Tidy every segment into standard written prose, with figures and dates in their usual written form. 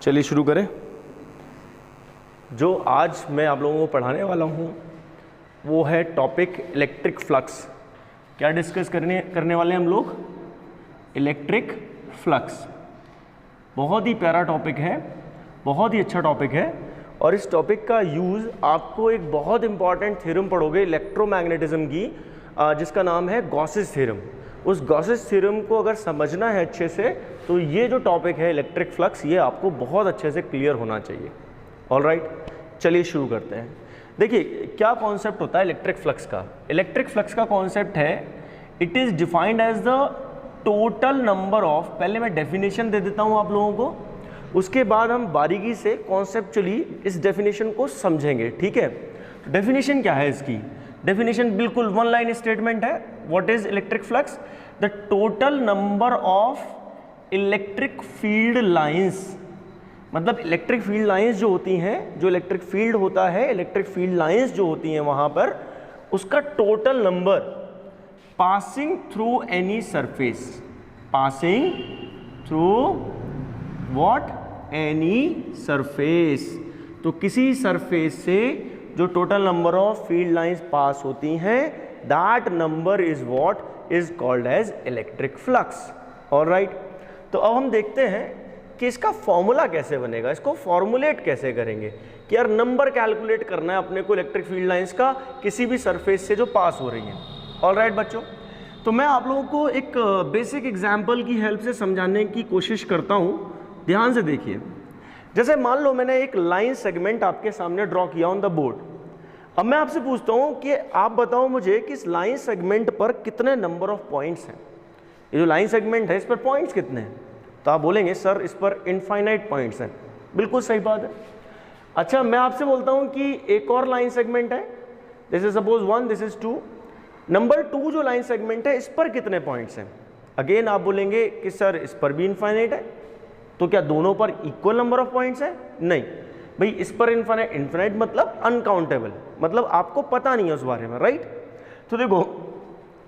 चलिए शुरू करें। जो आज मैं आप लोगों को पढ़ाने वाला हूँ वो है टॉपिक इलेक्ट्रिक फ्लक्स। क्या डिस्कस करने वाले हैं हम लोग? Electric flux. बहुत ही प्यारा टॉपिक है, बहुत ही अच्छा टॉपिक है। और इस टॉपिक का यूज़ आपको एक बहुत इंपॉर्टेंट थ्योरम पढ़ोगे इलेक्ट्रोमैग्नेटिज्म की, जिसका नाम है गॉसेस थ्योरम। उस गॉसेस थ्योरम को अगर समझना है अच्छे से तो ये जो टॉपिक है इलेक्ट्रिक फ्लक्स, ये आपको बहुत अच्छे से क्लियर होना चाहिए। ऑलराइट, चलिए शुरू करते हैं। देखिए क्या कॉन्सेप्ट होता है इलेक्ट्रिक फ्लक्स का। इलेक्ट्रिक फ्लक्स का कॉन्सेप्ट है, it is defined as the total number of, पहले मैं डेफिनेशन दे देता हूँ आप लोगों को, उसके बाद हम बारीकी से कॉन्सेप्चुअली इस डेफिनेशन को समझेंगे। ठीक है, तो डेफिनेशन क्या है इसकी? डेफिनेशन बिल्कुल वन लाइन स्टेटमेंट है। What is electric flux? The total number of electric field lines, मतलब इलेक्ट्रिक फील्ड लाइंस जो होती हैं, जो इलेक्ट्रिक फील्ड होता है, इलेक्ट्रिक फील्ड लाइंस जो होती हैं वहाँ पर, उसका total number passing through any surface, passing through what? Any surface. तो किसी सरफेस से जो total number of field lines pass होती हैं, that number is what is called as electric flux. Alright, तो अब हम देखते हैं कि इसका फॉर्मूला कैसे बनेगा, इसको फॉर्मुलेट कैसे करेंगे कि यार नंबर कैलकुलेट करना है अपने को इलेक्ट्रिक फील्ड लाइंस का किसी भी सरफेस से जो पास हो रही है। ऑलराइट बच्चों, तो मैं आप लोगों को एक बेसिक एग्जांपल की हेल्प से समझाने की कोशिश करता हूँ। ध्यान से देखिए, जैसे मान लो मैंने एक लाइन सेगमेंट आपके सामने ड्रॉ किया ऑन द बोर्ड। अब मैं आपसे पूछता हूँ कि आप बताओ मुझे कि इस लाइन सेगमेंट पर कितने नंबर ऑफ पॉइंट्स हैं। ये जो लाइन सेगमेंट है इस पर पॉइंट्स कितने हैं? तो आप बोलेंगे सर इस पर इनफाइनाइट पॉइंट्स हैं। बिल्कुल सही बात है। अच्छा, मैं आपसे बोलता हूँ कि एक और लाइन सेगमेंट है, this is suppose 1, this is 2। Number 2 जो लाइन सेगमेंट है इस पर कितने पॉइंट्स हैं? अगेन आप बोलेंगे कि सर इस पर भी इनफाइनाइट है। तो क्या दोनों पर इक्वल नंबर ऑफ पॉइंट्स है? नहीं भाई, इस पर इनफाइनाइट, इनफाइनाइट मतलब अनकाउंटेबल, मतलब आपको पता नहीं है उस बारे में। राइट, तो देखो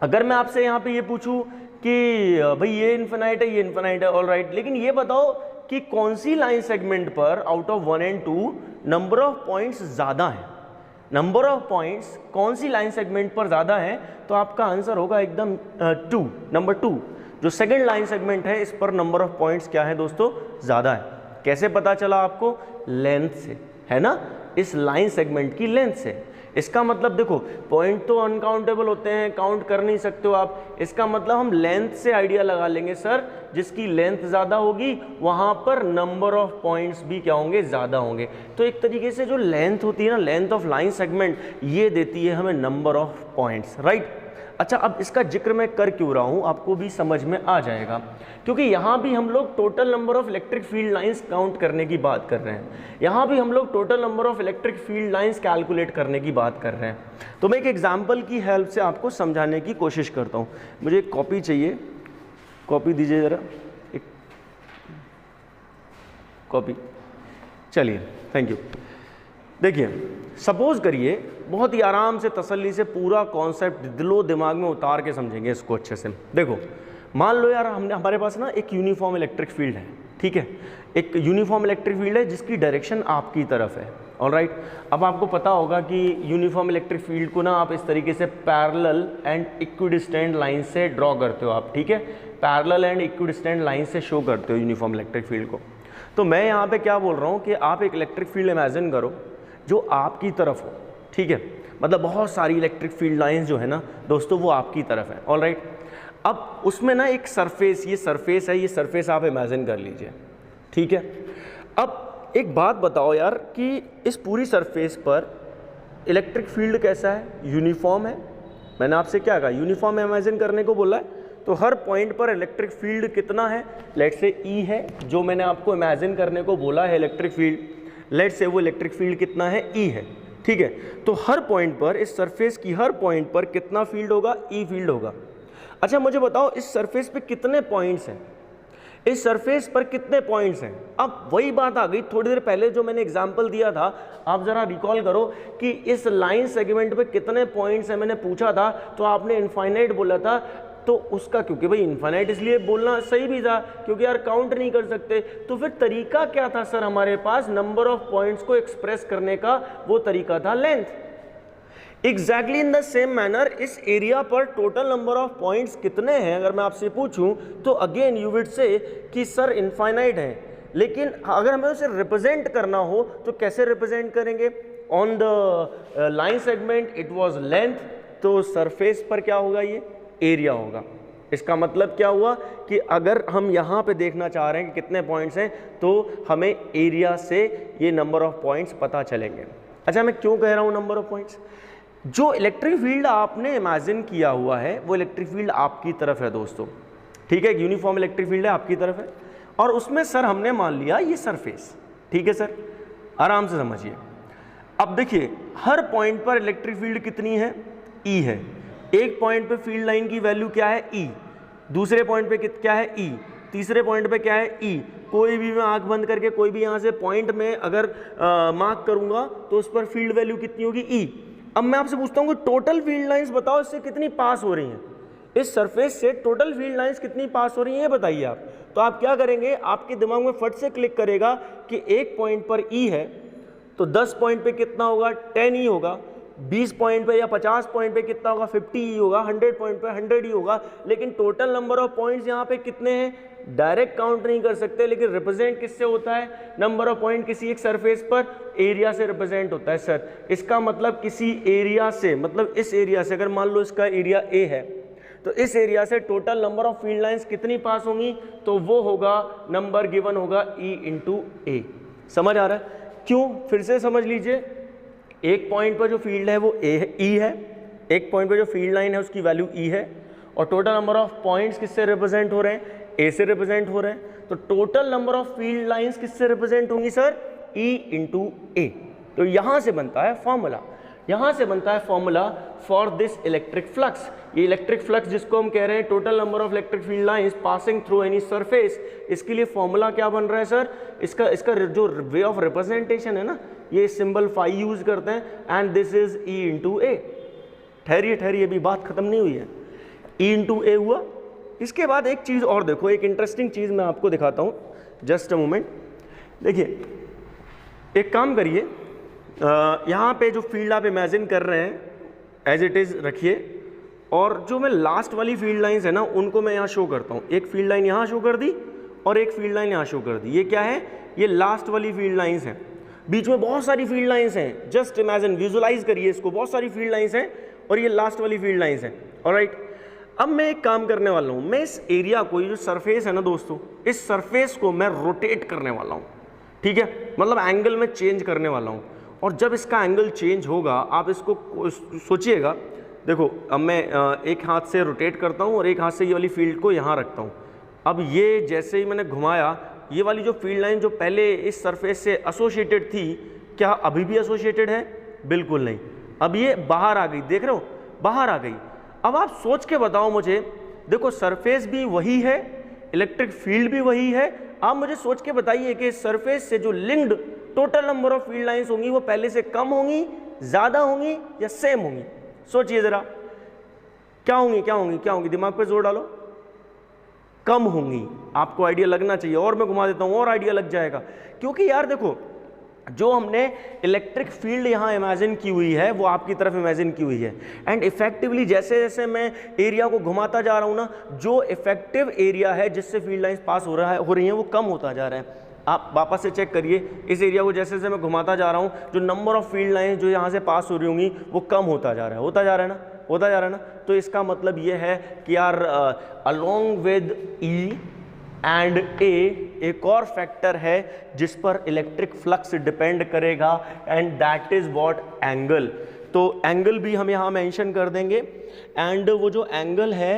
अगर मैं आपसे यहाँ पे ये पूछूं कि भाई ये इनफाइनाइट है, ये इनफाइनाइट है, ऑल राइट, लेकिन ये बताओ कि कौन सी लाइन सेगमेंट पर out of 1 and 2 number of points ज़्यादा है? नंबर ऑफ पॉइंट्स कौन सी लाइन सेगमेंट पर ज़्यादा है? तो आपका आंसर होगा एकदम 2, नंबर 2। जो सेकंड लाइन सेगमेंट है इस पर नंबर ऑफ पॉइंट्स क्या है दोस्तों? ज़्यादा है। कैसे पता चला आपको? लेंथ से, है ना, इस लाइन सेगमेंट की लेंथ से। इसका मतलब देखो, पॉइंट तो अनकाउंटेबल होते हैं, काउंट कर नहीं सकते हो आप। इसका मतलब हम लेंथ से आइडिया लगा लेंगे, सर जिसकी लेंथ ज़्यादा होगी वहाँ पर नंबर ऑफ पॉइंट्स भी क्या होंगे? ज़्यादा होंगे। तो एक तरीके से जो लेंथ होती है ना, लेंथ ऑफ लाइन सेगमेंट, ये देती है हमें नंबर ऑफ पॉइंट्स। राइट, अच्छा अब इसका जिक्र मैं कर क्यों रहा हूँ आपको भी समझ में आ जाएगा, क्योंकि यहाँ भी हम लोग total number of electric field lines count करने की बात कर रहे हैं। यहाँ भी हम लोग total number of electric field lines calculate करने की बात कर रहे हैं। तो मैं एक एग्जांपल की हेल्प से आपको समझाने की कोशिश करता हूँ। मुझे एक कॉपी चाहिए, कॉपी दीजिए ज़रा, एक कॉपी। चलिए, थैंक यू। देखिए, सपोज करिए, बहुत ही आराम से तसल्ली से पूरा कॉन्सेप्ट दिलो दिमाग में उतार के समझेंगे इसको अच्छे से। देखो मान लो यार हमारे पास ना एक यूनिफॉर्म इलेक्ट्रिक फील्ड है। ठीक है, एक यूनिफॉर्म इलेक्ट्रिक फील्ड है जिसकी डायरेक्शन आपकी तरफ है। ऑलराइट, अब आपको पता होगा कि यूनिफॉर्म इलेक्ट्रिक फील्ड को ना आप इस तरीके से पैरेलल एंड इक्विडिस्टेंट लाइन से ड्रॉ करते हो आप। ठीक है, पैरेलल एंड इक्विडिस्टेंट लाइन से शो करते हो यूनिफॉर्म इलेक्ट्रिक फील्ड को। तो मैं यहाँ पे क्या बोल रहा हूँ कि आप एक इलेक्ट्रिक फील्ड इमेजिन करो जो आपकी तरफ हो। ठीक है, मतलब बहुत सारी इलेक्ट्रिक फील्ड लाइंस जो है ना दोस्तों वो आपकी तरफ है। ऑलराइट, अब उसमें ना एक सरफेस, ये सरफेस है, ये सरफेस आप इमेजिन कर लीजिए। ठीक है, अब एक बात बताओ यार कि इस पूरी सरफेस पर इलेक्ट्रिक फील्ड कैसा है? यूनिफॉर्म है। मैंने आपसे क्या कहा? यूनिफॉर्म इमेजिन करने को बोला है। तो हर पॉइंट पर इलेक्ट्रिक फील्ड कितना है? लेट्स से E है, जो मैंने आपको इमेजिन करने को बोला है इलेक्ट्रिक फील्ड। लेट्स से वो इलेक्ट्रिक फील्ड कितना है? E है। ठीक है, तो हर पॉइंट पर, इस सरफेस की हर पॉइंट पर कितना फील्ड होगा? E फील्ड होगा। अच्छा मुझे बताओ इस सरफेस पे कितने पॉइंट्स हैं? इस सरफेस पर कितने पॉइंट्स हैं? अब वही बात आ गई थोड़ी देर पहले जो मैंने एग्जांपल दिया था, आप जरा रिकॉल करो कि इस लाइन सेगमेंट पे कितने पॉइंट्स हैं मैंने पूछा था, तो आपने इनफाइनाइट बोला था। तो उसका, क्योंकि भाई इन्फाइनाइट इसलिए बोलना सही भी था क्योंकि यार काउंट नहीं कर सकते, तो फिर तरीका क्या था सर हमारे पास नंबर ऑफ पॉइंट्स को एक्सप्रेस करने का, वो तरीका था length. Exactly in the same manner इस एरिया पर टोटल नंबर ऑफ पॉइंट्स कितने हैं अगर मैं आपसे पूछूं तो अगेन यू विल से कि सर इनफाइनाइट है, लेकिन अगर हमें उसे रिप्रेजेंट करना हो तो कैसे रिप्रेजेंट करेंगे? On the line segment it was length, तो सरफेस पर क्या होगा? ये एरिया होगा। इसका मतलब क्या हुआ कि अगर हम यहाँ पे देखना चाह रहे हैं कि कितने पॉइंट्स हैं तो हमें एरिया से ये नंबर ऑफ पॉइंट्स पता चलेंगे। अच्छा, मैं क्यों कह रहा हूँ नंबर ऑफ पॉइंट्स? जो इलेक्ट्रिक फील्ड आपने इमेजिन किया हुआ है वो इलेक्ट्रिक फील्ड आपकी तरफ है दोस्तों, ठीक है, एक यूनिफॉर्म इलेक्ट्रिक फील्ड है आपकी तरफ है, और उसमें सर हमने मान लिया ये सरफेस, ठीक है सर, आराम से समझिए। अब देखिए हर पॉइंट पर इलेक्ट्रिक फील्ड कितनी है? ई है। एक पॉइंट पे फील्ड लाइन की वैल्यू क्या है? ई। दूसरे पॉइंट पे क्या है? ई। तीसरे पॉइंट पे क्या है? ई। कोई भी मैं आंख बंद करके कोई भी यहाँ से पॉइंट में अगर मार्क करूंगा तो उस पर फील्ड वैल्यू कितनी होगी? ई। अब मैं आपसे पूछता हूँ कि टोटल फील्ड लाइंस बताओ इससे कितनी पास हो रही हैं, इस सरफेस से टोटल फील्ड लाइंस कितनी पास हो रही हैं ये बताइए आप। तो आप क्या करेंगे, आपके दिमाग में फट से क्लिक करेगा कि एक पॉइंट पर ई है तो 10 पॉइंट पे कितना होगा? 10 ई होगा। 20 पॉइंट पे या 50 पॉइंट पे कितना होगा? 50 ई होगा। 100 पॉइंट पे 100 ई होगा। लेकिन टोटल नंबर ऑफ पॉइंट्स यहाँ पे कितने हैं? डायरेक्ट काउंट नहीं कर सकते, लेकिन रिप्रेजेंट किससे होता है? नंबर ऑफ पॉइंट किसी एक सरफेस पर एरिया से रिप्रेजेंट होता है सर। इसका मतलब किसी एरिया से, मतलब इस एरिया से, अगर मान लो इसका एरिया ए है तो इस एरिया से total number of field lines कितनी पास होंगी? तो वो होगा नंबर गिवन होगा ई इंटू ए। समझ आ रहा है? क्यों? फिर से समझ लीजिए, एक पॉइंट पर जो फील्ड है वो ई है, एक पॉइंट पर जो फील्ड लाइन है उसकी वैल्यू ई है, और टोटल नंबर ऑफ पॉइंट्स किससे रिप्रेजेंट हो रहे हैं? ए से रिप्रेजेंट हो रहे हैं। तो total number of field lines किससे रिप्रेजेंट होंगी सर? ई इंटू ए। तो यहां से बनता है फॉर्मूला, यहां से बनता है formula for this electric flux. ये इलेक्ट्रिक फ्लक्स जिसको हम कह रहे हैं total number of electric field lines passing through any surface, इसके लिए फॉर्मूला क्या बन रहा है सर? इसका जो वे ऑफ रिप्रेजेंटेशन है ना, ये सिंबल फाई यूज करते हैं, and this is E into A. ठहरिए, अभी बात खत्म नहीं हुई है। ई इंटू ए हुआ। इसके बाद एक चीज़ और देखो, एक इंटरेस्टिंग चीज़ मैं आपको दिखाता हूँ, जस्ट अ मोमेंट। देखिए, एक काम करिए, यहाँ पे जो फील्ड आप इमेजिन कर रहे हैं एज इट इज़ रखिए, और जो मैं लास्ट वाली फील्ड लाइंस है ना उनको मैं यहाँ शो करता हूँ। एक फील्ड लाइन यहाँ शो कर दी और एक फील्ड लाइन यहाँ शो कर दी। ये क्या है? ये लास्ट वाली फील्ड लाइंस हैं। बीच में बहुत सारी फील्ड लाइंस हैं, जस्ट इमेजिन, विजुअलाइज करिए इसको, बहुत सारी फील्ड लाइंस हैं और ये लास्ट वाली फील्ड लाइंस हैं। ऑलराइट, अब मैं एक काम करने वाला हूँ, मैं इस एरिया को, ये जो सरफेस है ना दोस्तों, इस सरफेस को मैं रोटेट करने वाला हूँ, ठीक है, मतलब एंगल में चेंज करने वाला हूँ। और जब इसका एंगल चेंज होगा आप इसको सोचिएगा। देखो, अब मैं एक हाथ से रोटेट करता हूँ और एक हाथ से ये वाली फील्ड को यहाँ रखता हूँ। अब ये जैसे ही मैंने घुमाया, ये वाली जो फील्ड लाइन जो पहले इस सरफेस से एसोसिएटेड थी, क्या अभी भी एसोसिएटेड है? बिल्कुल नहीं। अब ये बाहर आ गई, देख रहे हो, बाहर आ गई। अब आप सोच के बताओ मुझे, देखो सरफेस भी वही है, इलेक्ट्रिक फील्ड भी वही है, आप मुझे सोच के बताइए कि सरफेस से जो linked total number of field lines होंगी वो पहले से कम होंगी, ज़्यादा होंगी या सेम होंगी? सोचिए ज़रा, क्या होंगी, क्या होंगी, क्या होंगी? दिमाग पे जोर डालो। कम होंगी। आपको आइडिया लगना चाहिए, और मैं घुमा देता हूँ और आइडिया लग जाएगा। क्योंकि यार देखो, जो हमने इलेक्ट्रिक फील्ड यहाँ इमेजिन की हुई है वो आपकी तरफ इमेजिन की हुई है, एंड इफेक्टिवली जैसे जैसे मैं एरिया को घुमाता जा रहा हूँ ना, जो इफेक्टिव एरिया है जिससे फील्ड लाइंस पास हो रही हैं वो कम होता जा रहा है। आप वापस से चेक करिए, इस एरिया को जैसे जैसे मैं घुमाता जा रहा हूँ, जो नंबर ऑफ फील्ड लाइंस जो यहाँ से पास हो रही होंगी वो कम होता जा रहा है, होता जा रहा है ना, होता जा रहा है ना। तो इसका मतलब ये है कि यार अलोंग विद ई एंड ए एक और फैक्टर है जिस पर इलेक्ट्रिक फ्लक्स डिपेंड करेगा, and that is what? Angle. तो एंगल भी हम यहाँ मेंशन कर देंगे, एंड वो जो एंगल है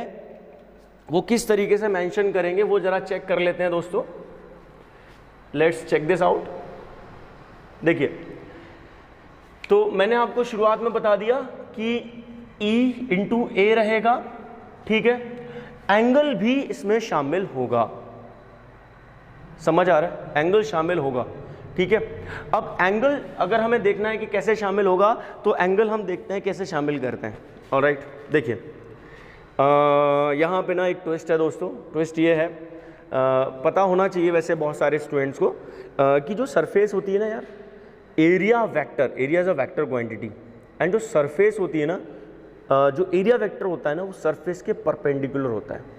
वो किस तरीके से मेंशन करेंगे वो जरा चेक कर लेते हैं दोस्तों। Let's check this out. देखिए, तो मैंने आपको शुरुआत में बता दिया कि E इंटू ए रहेगा, ठीक है, एंगल भी इसमें शामिल होगा। समझ आ रहा है? एंगल शामिल होगा, ठीक है। अब एंगल अगर हमें देखना है कि कैसे शामिल होगा, तो एंगल हम देखते हैं कैसे शामिल करते हैं। ऑलराइट, देखिए, यहाँ पे ना एक ट्विस्ट है दोस्तों। ट्विस्ट ये है, पता होना चाहिए वैसे बहुत सारे स्टूडेंट्स को कि जो सरफेस होती है ना यार, area vector, area is a vector quantity, and जो सरफेस होती है ना, जो एरिया वेक्टर होता है ना, वो सरफेस के परपेंडिकुलर होता है।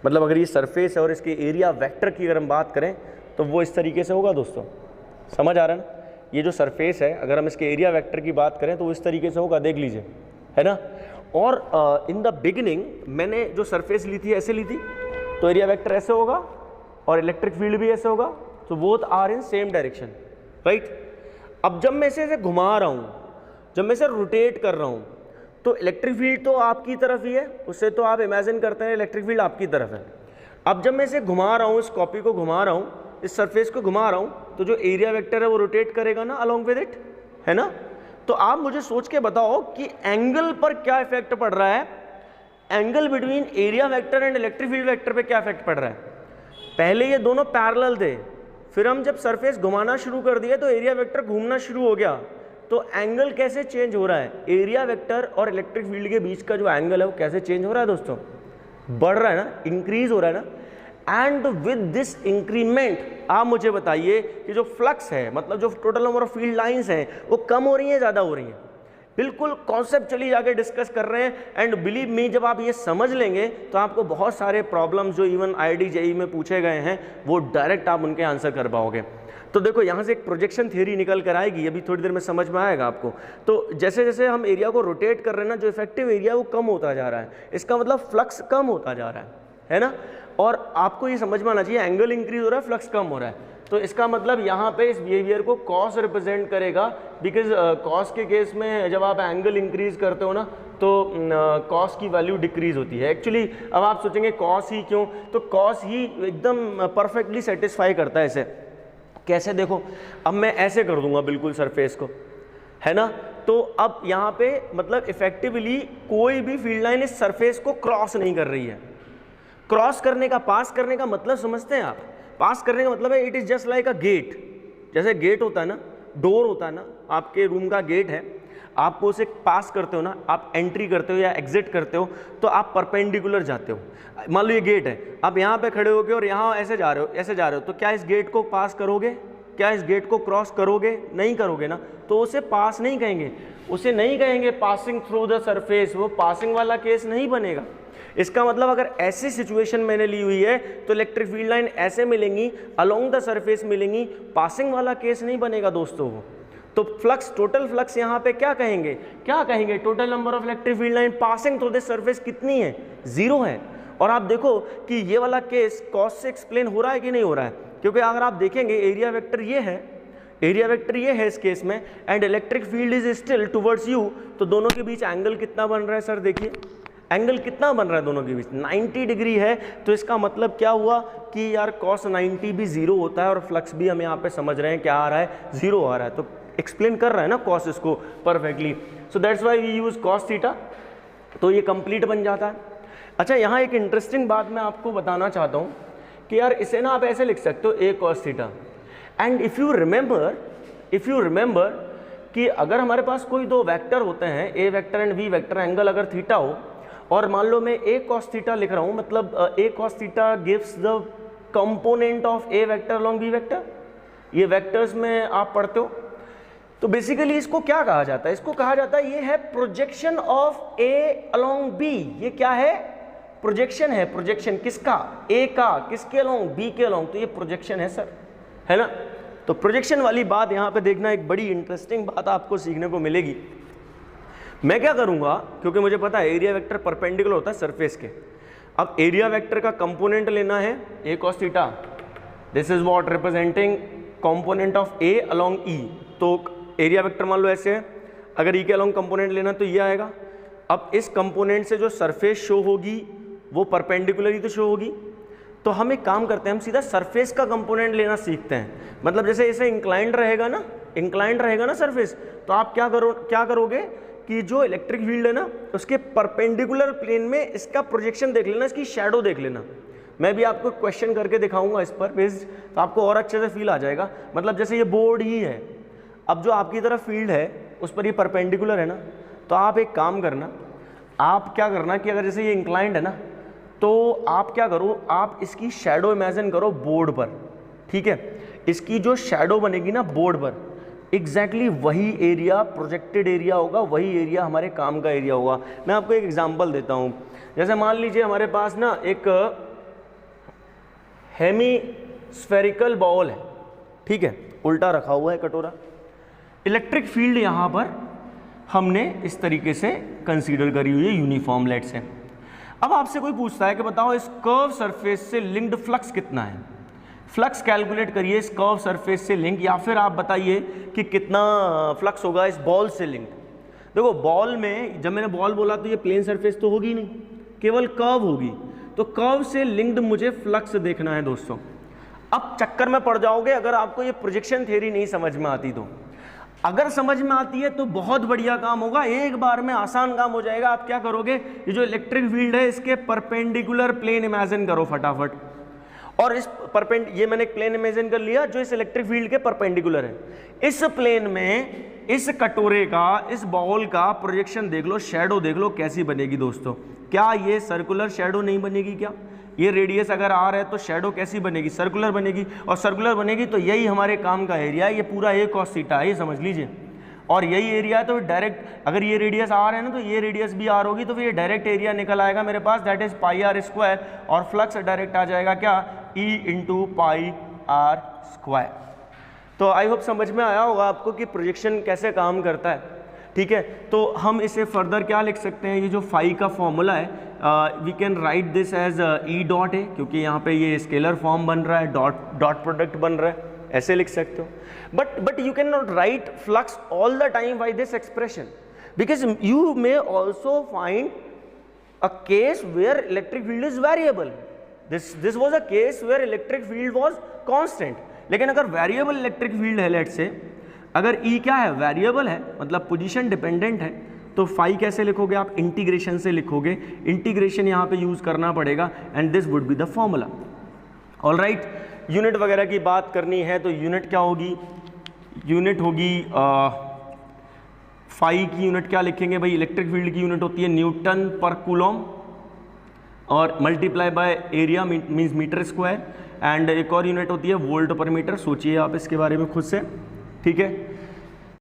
मतलब अगर ये सरफेस है और इसके एरिया वेक्टर की अगर हम बात करें तो वो इस तरीके से होगा दोस्तों, समझ आ रहा है ना। ये जो सरफेस है, अगर हम इसके एरिया वेक्टर की बात करें तो वो इस तरीके से होगा, देख लीजिए, है ना। और इन द बिगिनिंग मैंने जो सरफेस ली थी ऐसे ली थी, तो एरिया वेक्टर ऐसे होगा और इलेक्ट्रिक फील्ड भी ऐसे होगा, तो both are in same direction, right. अब जब मैं इसे घुमा रहा हूँ, जब मैं इसे रोटेट कर रहा हूँ, तो इलेक्ट्रिक फील्ड तो आपकी तरफ ही है, उससे तो आप इमेजिन करते हैं इलेक्ट्रिक फील्ड आपकी तरफ है। अब जब मैं इसे घुमा रहा हूँ, इस कॉपी को घुमा रहा हूँ, इस सरफेस को घुमा रहा हूँ, तो जो एरिया वेक्टर है वो रोटेट करेगा ना अलोंग विद इट, है ना। तो आप मुझे सोच के बताओ कि एंगल पर क्या इफेक्ट पड़ रहा है, angle between area vector and electric field vector पे क्या इफेक्ट पड़ रहा है। पहले ये दोनों पैरेलल थे, फिर हम जब सरफेस घुमाना शुरू कर दिए तो एरिया वेक्टर घूमना शुरू हो गया, तो एंगल कैसे चेंज हो रहा है, एरिया वेक्टर और इलेक्ट्रिक फील्ड के बीच का जो एंगल है वो कैसे चेंज हो रहा है दोस्तों, बढ़ रहा है ना, इंक्रीज हो रहा है ना। एंड विद दिस इंक्रीमेंट आप मुझे बताइए कि जो फ्लक्स है, मतलब जो total number of field lines हैं, वो कम हो रही हैं, ज़्यादा हो रही हैं। बिल्कुल कॉन्सेप्चुअली जाके डिस्कस कर रहे हैं। एंड बिलीव मी, जब आप ये समझ लेंगे तो आपको बहुत सारे प्रॉब्लम्स जो इवन IIT JEE में पूछे गए हैं वो डायरेक्ट आप उनके आंसर कर पाओगे। तो देखो यहाँ से एक प्रोजेक्शन थ्योरी निकल कर आएगी, अभी थोड़ी देर में समझ में आएगा आपको। तो जैसे जैसे हम एरिया को रोटेट कर रहे हैं ना, जो इफेक्टिव एरिया वो कम होता जा रहा है, इसका मतलब फ्लक्स कम होता जा रहा है ना। और आपको ये समझ में आना चाहिए, एंगल इंक्रीज हो रहा है, फ्लक्स कम हो रहा है, तो इसका मतलब यहाँ पे इस बिहेवियर को कॉस रिप्रेजेंट करेगा। बिकॉज कॉस के केस में जब आप एंगल इंक्रीज करते हो ना, तो कॉस की वैल्यू डिक्रीज होती है। एक्चुअली अब आप सोचेंगे कॉस ही क्यों, तो कॉस ही एकदम परफेक्टली सेटिस्फाई करता है इसे। कैसे, देखो अब मैं ऐसे कर दूंगा बिल्कुल सरफेस को, है ना, तो अब यहाँ पे मतलब इफेक्टिवली कोई भी फील्ड लाइन इस सरफेस को क्रॉस नहीं कर रही है। क्रॉस करने का, पास करने का मतलब समझते हैं आप, पास करने का मतलब है it is just like a gate. जैसे गेट होता है ना, डोर होता है ना, आपके रूम का गेट है, आपको उसे पास करते हो ना, आप एंट्री करते हो या एग्जिट करते हो, तो आप परपेंडिकुलर जाते हो। मान लो ये गेट है, आप यहाँ पे खड़े होगे और यहाँ ऐसे जा रहे हो, ऐसे जा रहे हो, तो क्या इस गेट को पास करोगे, क्या इस गेट को क्रॉस करोगे, नहीं करोगे ना, तो उसे पास नहीं कहेंगे, उसे नहीं कहेंगे पासिंग थ्रू द सरफेस, वो पासिंग वाला केस नहीं बनेगा। इसका मतलब अगर ऐसी सिचुएशन मैंने ली हुई है तो इलेक्ट्रिक फील्ड लाइन ऐसे मिलेंगी, अलोंग द सरफेस मिलेंगी, पासिंग वाला केस नहीं बनेगा दोस्तों। तो फ्लक्स, टोटल फ्लक्स यहाँ पे क्या कहेंगे, क्या कहेंगे, total number of electric field line passing through this surface कितनी है, 0 है। और आप देखो कि ये वाला केस कॉस से एक्सप्लेन हो रहा है कि नहीं हो रहा है, क्योंकि अगर आप देखेंगे एरिया वेक्टर ये है, एरिया वेक्टर ये है इस केस में, and electric field is still towards you, तो दोनों के बीच एंगल कितना बन रहा है सर, देखिए एंगल कितना बन रहा है दोनों के बीच, 90 डिग्री है। तो इसका मतलब क्या हुआ कि यार cos 90 भी 0 होता है और फ्लक्स भी हम यहाँ पे समझ रहे हैं क्या आ रहा है, 0 आ रहा है। तो एक्सप्लेन कर रहा है ना cos इसको perfectly, so that's why we use cos theta, तो ये कंप्लीट बन जाता है। अच्छा, यहाँ एक इंटरेस्टिंग बात मैं आपको बताना चाहता हूँ कि यार इसे ना आप ऐसे लिख सकते हो a cos theta, and if you remember कि अगर हमारे पास कोई दो वेक्टर होते हैं, a vector and v vector, angle अगर थीटा हो, और मान लो मैं a cos थीटा लिख रहा हूँ, मतलब a cos theta gives the component of a vector along b vector, ये वेक्टर्स में आप पढ़ते हो। तो बेसिकली इसको क्या कहा जाता है, इसको कहा जाता है ये है projection of a along b। ये क्या है, प्रोजेक्शन है, प्रोजेक्शन किसका, a का, किसके अलॉन्ग, b के अलॉन्ग, तो ये प्रोजेक्शन है सर, है ना। तो प्रोजेक्शन वाली बात यहाँ पे देखना, एक बड़ी इंटरेस्टिंग बात आपको सीखने को मिलेगी। मैं क्या करूंगा, क्योंकि मुझे पता है एरिया वेक्टर परपेंडिकुलर होता है सरफेस के, अब एरिया वेक्टर का कंपोनेंट लेना है a cos theta, this is what representing component of a along e। तो एरिया वेक्टर मान लो ऐसे है, अगर e के अलोंग कंपोनेंट लेना तो ये आएगा। अब इस कंपोनेंट से जो सरफेस शो होगी वो परपेंडिकुलर ही तो शो होगी, तो हम एक काम करते हैं, हम सीधा सरफेस का कंपोनेंट लेना सीखते हैं। मतलब जैसे इसे इंक्लाइंड रहेगा ना, इंक्लाइंड रहेगा ना सरफेस, तो आप क्या करोगे कि जो इलेक्ट्रिक फील्ड है ना उसके परपेंडिकुलर प्लेन में इसका प्रोजेक्शन देख लेना, इसकी शैडो देख लेना। मैं भी आपको क्वेश्चन करके दिखाऊंगा इस पर बेस्ड, तो आपको और अच्छे से फील आ जाएगा। मतलब जैसे ये बोर्ड ही है, अब जो आपकी तरफ फील्ड है उस पर ये परपेंडिकुलर है ना, तो आप एक काम करना, आप क्या करना कि अगर जैसे ये इंक्लाइंड है ना, तो आप क्या करो, आप इसकी शैडो इमेजिन करो बोर्ड पर, ठीक है। इसकी जो शैडो बनेगी ना बोर्ड पर, एग्जैक्टली वही एरिया प्रोजेक्टेड एरिया होगा, वही एरिया हमारे काम का एरिया होगा। मैं आपको एक एग्जांपल देता हूँ। जैसे मान लीजिए हमारे पास ना एक हेमीस्फेरिकल बॉल है, ठीक है, उल्टा रखा हुआ है कटोरा। इलेक्ट्रिक फील्ड यहाँ पर हमने इस तरीके से कंसीडर करी हुई है यूनिफॉर्म लेट से। अब आपसे कोई पूछता है कि बताओ इस कर्व सरफेस से लिंक्ड फ्लक्स कितना है, फ्लक्स कैलकुलेट करिए इस कर्व सरफेस से लिंक, या फिर आप बताइए कि कितना फ्लक्स होगा इस बॉल से लिंक। देखो बॉल में जब मैंने बॉल बोला तो ये प्लेन सरफेस तो होगी नहीं, केवल कर्व होगी, तो कर्व से लिंक्ड मुझे फ्लक्स देखना है दोस्तों। अब चक्कर में पड़ जाओगे अगर आपको ये प्रोजेक्शन थ्योरी नहीं समझ में आती तो। अगर समझ में आती है तो बहुत बढ़िया काम होगा, एक बार में आसान काम हो जाएगा। आप क्या करोगे, ये जो इलेक्ट्रिक फील्ड है इसके परपेंडिकुलर प्लेन इमेजिन करो फटाफट, और इस ये मैंने एक प्लेन इमेजिन कर लिया जो इस इलेक्ट्रिक फील्ड के परपेंडिकुलर है। इस प्लेन में इस कटोरे का, इस बॉल का प्रोजेक्शन देख लो, शैडो देख लो कैसी बनेगी दोस्तों। क्या ये सर्कुलर शैडो नहीं बनेगी? क्या ये रेडियस अगर आर है तो शैडो कैसी बनेगी? सर्कुलर बनेगी, और सर्कुलर बनेगी तो यही हमारे काम का एरिया है, ये पूरा a cos थीटा है, ये समझ लीजिए। और यही एरिया है तो डायरेक्ट, अगर ये रेडियस आर है ना तो ये रेडियस भी आर होगी, तो फिर ये डायरेक्ट एरिया निकल आएगा मेरे पास, that is pi R square, और फ्लक्स डायरेक्ट आ जाएगा क्या, E into pi R square. तो आई होप समझ में आया होगा आपको कि प्रोजेक्शन कैसे काम करता है, ठीक है। तो हम इसे फर्दर क्या लिख सकते हैं, ये जो फाई का फॉर्मूला है, we can write this as E dot A, क्योंकि यहाँ पे ये स्केलर फॉर्म बन रहा है, डॉट प्रोडक्ट बन रहा है, ऐसे लिख सकते हो। But you can not write flux all the time by this expression, because you may also find a case where electric field is variable. This was a case where electric field was constant. लेकिन अगर variable electric field है, let say अगर E क्या है, variable है, मतलब position dependent है, तो फाई कैसे लिखोगे आप, इंटीग्रेशन से लिखोगे, इंटीग्रेशन यहाँ पे यूज करना पड़ेगा, and this would be the formula. All right, unit वगैरह की बात करनी है तो यूनिट क्या होगी, यूनिट होगी फाई की यूनिट क्या लिखेंगे भाई, इलेक्ट्रिक फील्ड की यूनिट होती है न्यूटन पर कूलम, और multiply by area means meter square, and एक और यूनिट होती है वोल्ट पर मीटर। सोचिए आप इसके बारे में खुद से, ठीक है।